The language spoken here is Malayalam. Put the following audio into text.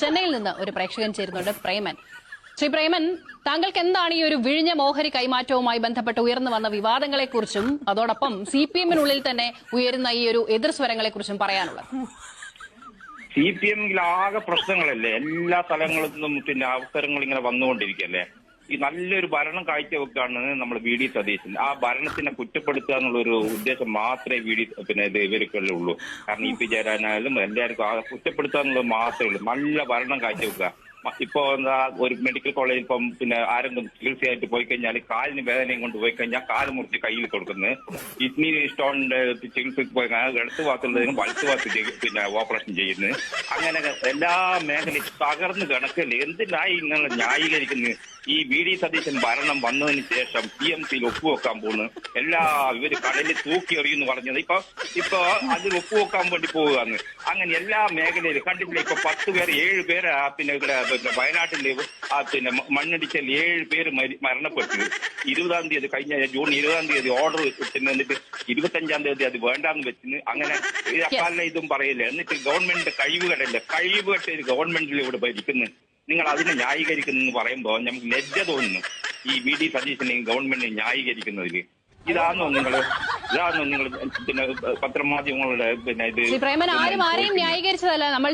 ചെന്നൈയിൽ നിന്ന് ഒരു പ്രേക്ഷകൻ ചേരുന്നുണ്ട്, പ്രേമൻ. ശ്രീ പ്രേമൻ, താങ്കൾക്ക് എന്താണ് ഈ ഒരു വിഴിഞ്ഞ ഓഹരി കൈമാറ്റവുമായി ബന്ധപ്പെട്ട് ഉയർന്നു വന്ന വിവാദങ്ങളെക്കുറിച്ചും അതോടൊപ്പം CPM-നുള്ളിൽ തന്നെ ഉയരുന്ന ഈ ഒരു എതിർസ്വരങ്ങളെക്കുറിച്ചും പറയാനുള്ളത്? CPM-ൽ ആകെ പ്രശ്നങ്ങളല്ലേ, എല്ലാ സ്ഥലങ്ങളിൽ നിന്നും പിന്നെ അവസരങ്ങൾ ഇങ്ങനെ വന്നുകൊണ്ടിരിക്കുകയല്ലേ. ഈ നല്ലൊരു ഭരണം കാഴ്ചവെക്കാണ് നമ്മൾ VD സതീശൻ. ആ ഭരണത്തിനെ കുറ്റപ്പെടുത്തുക എന്നുള്ള ഒരു ഉദ്ദേശം മാത്രമേ ഇവർക്കുള്ളൂ. കാരണം EP ജയരാജനായാലും എല്ലാവർക്കും ആ കുറ്റപ്പെടുത്തുക എന്നുള്ളത് മാത്രമേ ഉള്ളൂ. നല്ല ഭരണം കാഴ്ചവെക്കുക. ഇപ്പോ എന്താ, ഒരു മെഡിക്കൽ കോളേജിൽ ഇപ്പം പിന്നെ ആരെങ്കിലും ചികിത്സയായിട്ട് പോയി കഴിഞ്ഞാൽ കാലിന് വേദനയും കൊണ്ട് പോയി കഴിഞ്ഞാൽ കാല് മുറിച്ച് കയ്യിൽ കൊടുക്കുന്നത്. കിഡ്നി സ്റ്റോണിന്റെ ചികിത്സയ്ക്ക് പോയി ഇടത്ത് ഭാഗത്തുള്ളതിന് വലത്ത് ഭാഗത്ത് പിന്നെ ഓപ്പറേഷൻ ചെയ്യുന്നത്. അങ്ങനെ എല്ലാ മേഖലയും തകർന്ന് കിടക്കല്ലേ. എന്തിനായി ഇങ്ങനെ ന്യായീകരിക്കുന്നത്? ഈ VD സതീശൻ ഭരണം വന്നതിന് ശേഷം PMC-യിൽ ഒപ്പുവെക്കാൻ പോകുന്നു. ഇവര് കടലിൽ തൂക്കി എറിയുന്നു പറഞ്ഞത് ഇപ്പൊ അതിൽ ഒപ്പുവെക്കാൻ വേണ്ടി പോവുകയാണ്. അങ്ങനെ എല്ലാ മേഖലയിലും കണ്ടിട്ടില്ല. ഇപ്പൊ 10 പേര് 7 പേര് പിന്നെ വയനാട്ടിലെ പിന്നെ മണ്ണിടിച്ചാൽ 7 പേര് മരണപ്പെട്ടു. 20-ാം തീയതി കഴിഞ്ഞ ജൂൺ 20-ാം തീയതി ഓർഡർ പിന്നെ എന്നിട്ട് 25-ാം തീയതി അത് വേണ്ടാന്ന് വെച്ചിന്. അങ്ങനെ അക്കാലം ഇതും പറയില്ല. എന്നിട്ട് ഗവൺമെന്റിന്റെ കഴിവുകെട്ട ഗവൺമെന്റിൽ ഇവിടെ ഭരിക്കുന്നു. നിങ്ങൾ അതിനെ ന്യായീകരിക്കുന്നു പറയുമ്പോൾ നമുക്ക് ലജ്ജ തോന്നുന്നു. ഈ VD സതീശനെയും ഗവൺമെന്റിനെ ന്യായീകരിക്കുന്നതിൽ ഇതാണോ നിങ്ങൾ പിന്നെ പത്രമാധ്യമങ്ങളുടെ പിന്നെ ഇത് ആരെയും ന്യായീകരിച്ചതല്ല നമ്മൾ